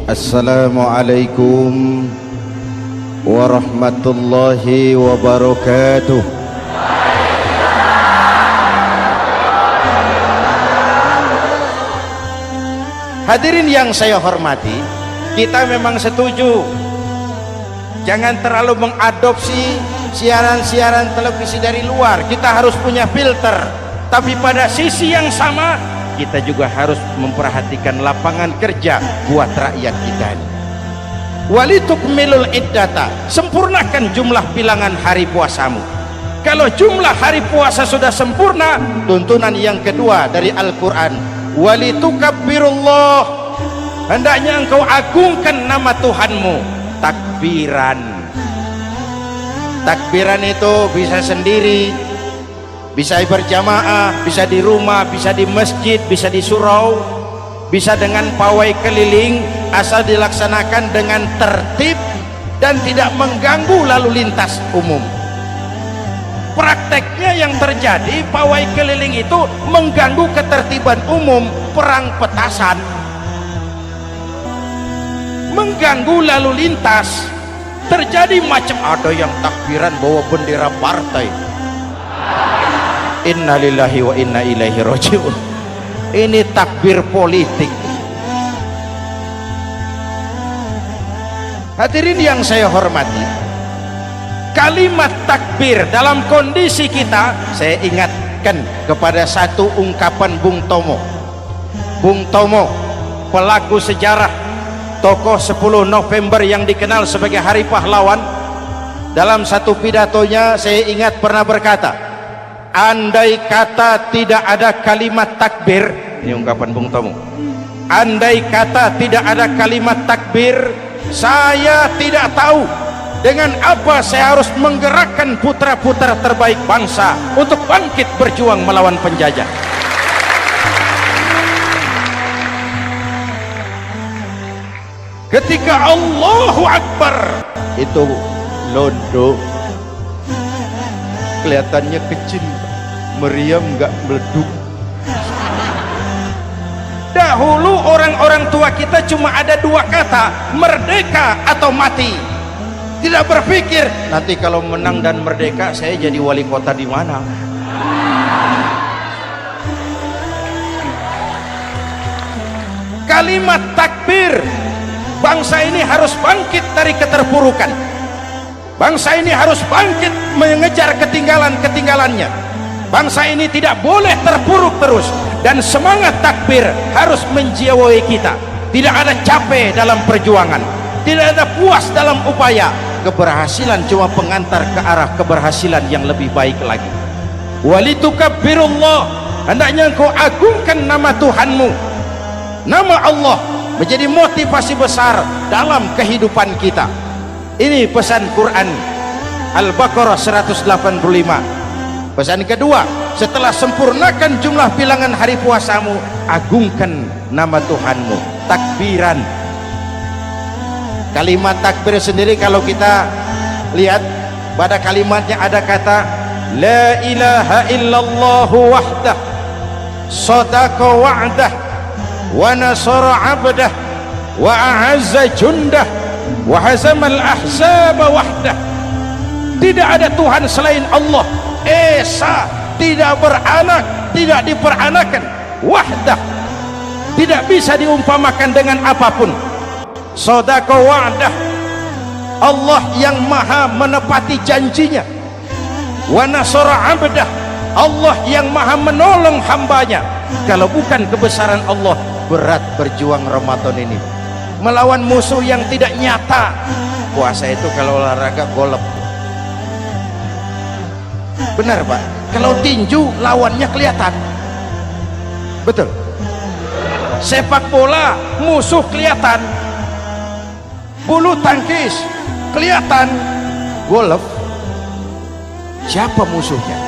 Assalamualaikum warahmatullahi wabarakatuh. Hadirin yang saya hormati, kita memang setuju jangan terlalu mengadopsi siaran-siaran televisi dari luar. Kita harus punya filter, tapi pada sisi yang sama kita juga harus memperhatikan lapangan kerja buat rakyat kita ini. Walitukmilul iddata, sempurnakan jumlah bilangan hari puasamu. Kalau jumlah hari puasa sudah sempurna, tuntunan yang kedua dari Al-Quran, walitukabbirullah, hendaknya engkau agungkan nama Tuhanmu. Takbiran, takbiran itu bisa sendiri, bisa berjamaah, bisa di rumah, bisa di masjid, bisa di surau, bisa dengan pawai keliling, asal dilaksanakan dengan tertib dan tidak mengganggu lalu lintas umum. Prakteknya yang terjadi, pawai keliling itu mengganggu ketertiban umum, perang petasan, mengganggu lalu lintas. Terjadi macam ada yang takbiran bawa bendera partai. Innalillahi wa inna ilaihi raji'un. Ini takbir politik. Hadirin yang saya hormati, kalimat takbir dalam kondisi kita, saya ingatkan kepada satu ungkapan Bung Tomo. Bung Tomo, pelaku sejarah, tokoh 10 November yang dikenal sebagai Hari Pahlawan, dalam satu pidatonya saya ingat pernah berkata, andai kata tidak ada kalimat takbir, ini ungkapan Bung Tomo, andai kata tidak ada kalimat takbir, saya tidak tahu dengan apa saya harus menggerakkan putra-putra terbaik bangsa untuk bangkit berjuang melawan penjajah. Ketika Allahu Akbar itu londo, kelihatannya kecil, meriam nggak meleduk. Dahulu orang-orang tua kita cuma ada dua kata, merdeka atau mati. Tidak berpikir nanti kalau menang dan merdeka saya jadi wali kota di mana. Kalimat takbir, bangsa ini harus bangkit dari keterpurukan. Bangsa ini harus bangkit mengejar ketinggalan-ketinggalannya. Bangsa ini tidak boleh terpuruk terus, dan semangat takbir harus menjiwai kita. Tidak ada capek dalam perjuangan, tidak ada puas dalam upaya. Keberhasilan cuma pengantar ke arah keberhasilan yang lebih baik lagi. Walitukabbirullah, hendaknya engkau agungkan nama Tuhanmu. Nama Allah menjadi motivasi besar dalam kehidupan kita. Ini pesan Quran Al-Baqarah 185. Pesan kedua, setelah sempurnakan jumlah bilangan hari puasamu, agungkan nama Tuhanmu. Takbiran, kalimat takbir sendiri kalau kita lihat pada kalimatnya ada kata la ilaha illallah wahdah sadaqa wa'dah wa nasara abdah wa a'azza jundah wa hazamal ahzaba wahdah. Tidak ada Tuhan selain Allah, esa, tidak beranak, tidak diperanakan, wahdah, tidak bisa diumpamakan dengan apapun. Sadaqa wa'dah, Allah yang maha menepati janjinya. Wa nasara abdah, Allah yang maha menolong hambanya. Kalau bukan kebesaran Allah, berat berjuang Ramadan ini melawan musuh yang tidak nyata. Puasa itu kalau olahraga golep. Benar Pak, kalau tinju lawannya kelihatan. Betul. Sepak bola musuh kelihatan, bulu tangkis kelihatan, golf siapa musuhnya?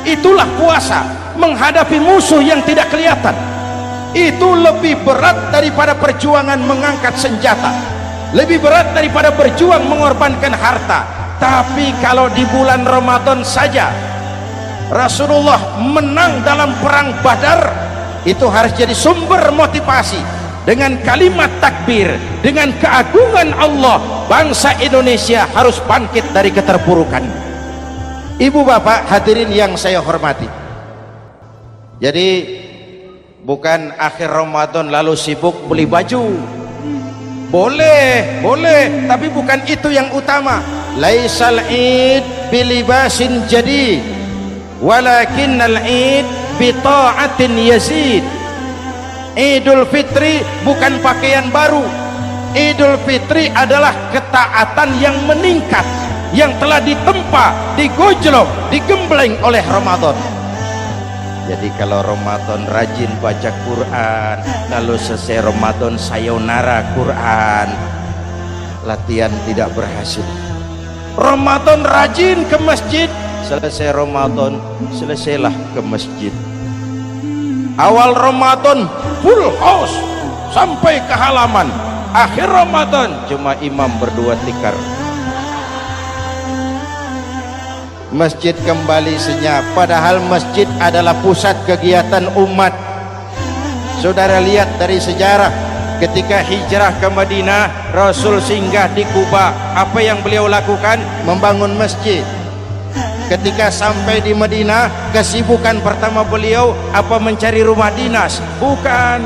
Itulah puasa, menghadapi musuh yang tidak kelihatan. Itu lebih berat daripada perjuangan mengangkat senjata, lebih berat daripada berjuang mengorbankan harta. Tapi kalau di bulan Ramadan saja Rasulullah menang dalam perang Badar, itu harus jadi sumber motivasi dengan kalimat takbir, dengan keagungan Allah, bangsa Indonesia harus bangkit dari keterpurukan. Ibu bapak hadirin yang saya hormati, jadi bukan akhir Ramadan lalu sibuk beli baju. Boleh, tapi bukan itu yang utama. Laisal id bilibasin jadid, walakinnal id bita'atin yazid. Idul Fitri bukan pakaian baru. Idul Fitri adalah ketaatan yang meningkat, yang telah ditempa, digojlok, digembleng oleh Ramadan. Jadi kalau Ramadan rajin baca Quran, lalu selesai Ramadan sayonara Quran, latihan tidak berhasil. Ramadan rajin ke masjid, selesai Ramadan selesailah ke masjid. Awal Ramadan full house sampai ke halaman, akhir Ramadan cuma imam berdua tikar. Masjid kembali senyap, padahal masjid adalah pusat kegiatan umat. Saudara lihat dari sejarah, ketika hijrah ke Madinah, Rasul singgah di Kuba. Apa yang beliau lakukan? Membangun masjid. Ketika sampai di Madinah, kesibukan pertama beliau apa? Mencari rumah dinas? Bukan.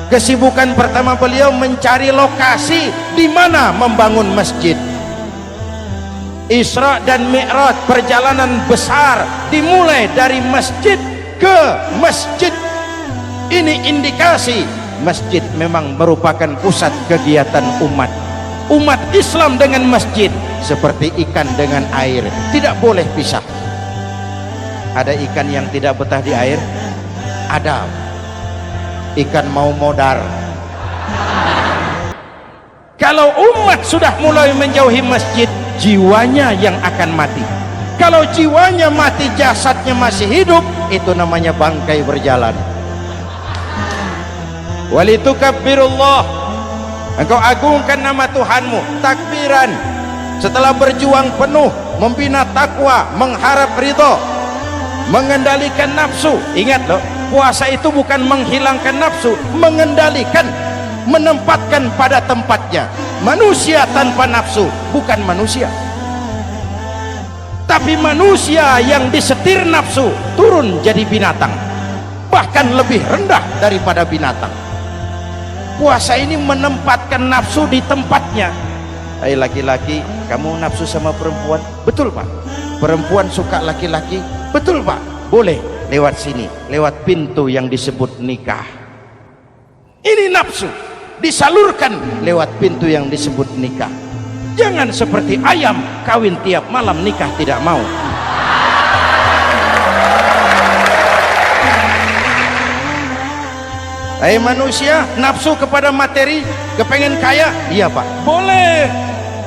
Kesibukan pertama beliau mencari lokasi di mana membangun masjid. Isra dan Mi'raj, perjalanan besar dimulai dari masjid ke masjid. Ini indikasi masjid memang merupakan pusat kegiatan umat. Umat Islam dengan masjid seperti ikan dengan air, tidak boleh pisah. Ada ikan yang tidak betah di air? Ada. Ikan mau modar. Kalau umat sudah mulai menjauhi masjid, jiwanya yang akan mati. Kalau jiwanya mati, jasadnya masih hidup, itu namanya bangkai berjalan. Walitukabbirullah, engkau agungkan nama Tuhanmu. Takbiran, setelah berjuang penuh membina takwa, mengharap ridho, mengendalikan nafsu. Ingat loh, puasa itu bukan menghilangkan nafsu, mengendalikan, menempatkan pada tempatnya. Manusia tanpa nafsu bukan manusia, tapi manusia yang disetir nafsu turun jadi binatang, bahkan lebih rendah daripada binatang. Puasa ini menempatkan nafsu di tempatnya. Hai laki-laki, kamu nafsu sama perempuan? Betul pak. Perempuan suka laki-laki? Betul pak. Boleh lewat sini, lewat pintu yang disebut nikah. Ini nafsu disalurkan lewat pintu yang disebut nikah. Jangan seperti ayam kawin tiap malam, nikah tidak mau. Hai manusia, nafsu kepada materi, kepengen kaya? Iya pak, boleh.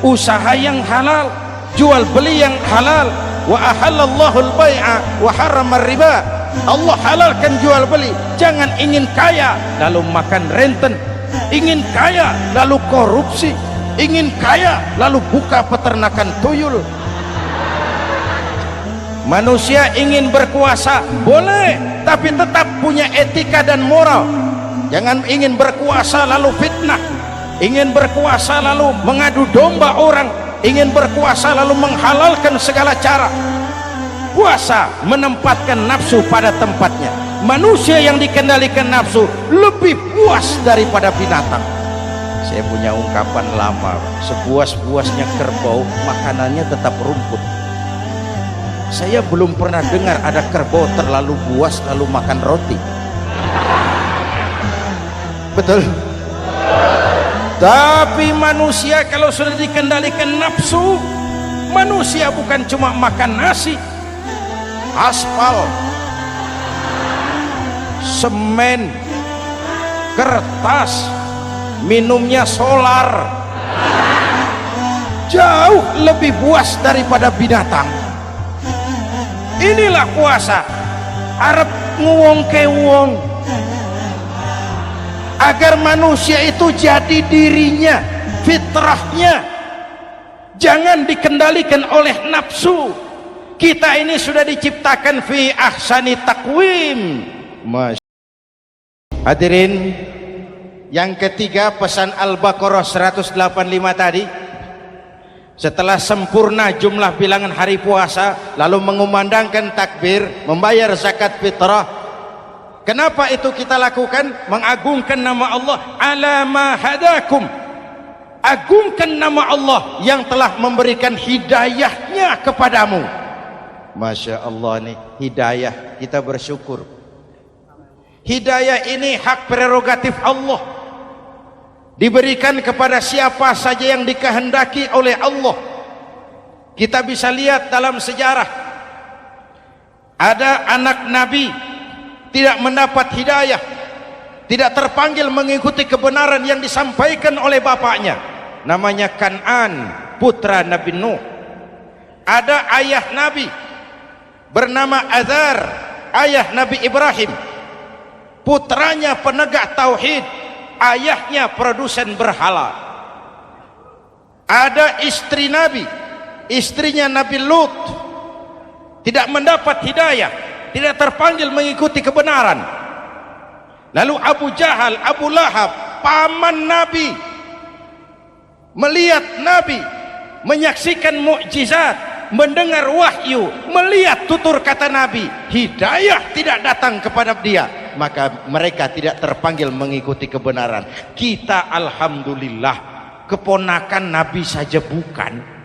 Usaha yang halal, jual beli yang halal. Wa ahallallahu al-bai'a wa harrama riba. Allah halalkan jual beli. Jangan ingin kaya lalu makan renten, ingin kaya lalu korupsi, ingin kaya lalu buka peternakan tuyul. Manusia ingin berkuasa, boleh, tapi tetap punya etika dan moral. Jangan ingin berkuasa lalu fitnah, ingin berkuasa lalu mengadu domba orang, ingin berkuasa lalu menghalalkan segala cara. Puasa menempatkan nafsu pada tempatnya. Manusia yang dikendalikan nafsu lebih puas daripada binatang. Saya punya ungkapan lama, sepuas-puasnya kerbau makanannya tetap rumput. Saya belum pernah dengar ada kerbau terlalu puas lalu makan roti. Betul. Tapi manusia kalau sudah dikendalikan nafsu, manusia bukan cuma makan nasi, aspal, semen, kertas, minumnya solar, jauh lebih puas daripada binatang. Inilah puasa. Arep nguwong ke wong, agar manusia itu jadi dirinya, fitrahnya, jangan dikendalikan oleh nafsu. Kita ini sudah diciptakan fi ahsani taqwim. Hadirin, Yang ketiga, pesan Al-Baqarah 185 tadi. Setelah sempurna jumlah bilangan hari puasa, lalu mengumandangkan takbir, membayar zakat fitrah. Kenapa itu kita lakukan? Mengagungkan nama Allah. Ala ma hadakum. Agungkan nama Allah yang telah memberikan hidayahnya kepadamu. Masya Allah nih, hidayah, kita bersyukur. Hidayah ini hak prerogatif Allah, diberikan kepada siapa saja yang dikehendaki oleh Allah. Kita bisa lihat dalam sejarah, ada anak Nabi tidak mendapat hidayah, tidak terpanggil mengikuti kebenaran yang disampaikan oleh bapaknya, namanya Kan'an, putra Nabi Nuh. Ada ayah Nabi bernama Azar, ayah Nabi Ibrahim, putranya penegak tauhid, ayahnya produsen berhala. Ada istri Nabi, istrinya Nabi Lut, tidak mendapat hidayah, tidak terpanggil mengikuti kebenaran. Lalu Abu Jahal, Abu Lahab, paman Nabi, melihat Nabi, menyaksikan mukjizat, mendengar wahyu, melihat tutur kata Nabi, hidayah tidak datang kepada dia, maka mereka tidak terpanggil mengikuti kebenaran. Kita alhamdulillah keponakan Nabi saja bukan,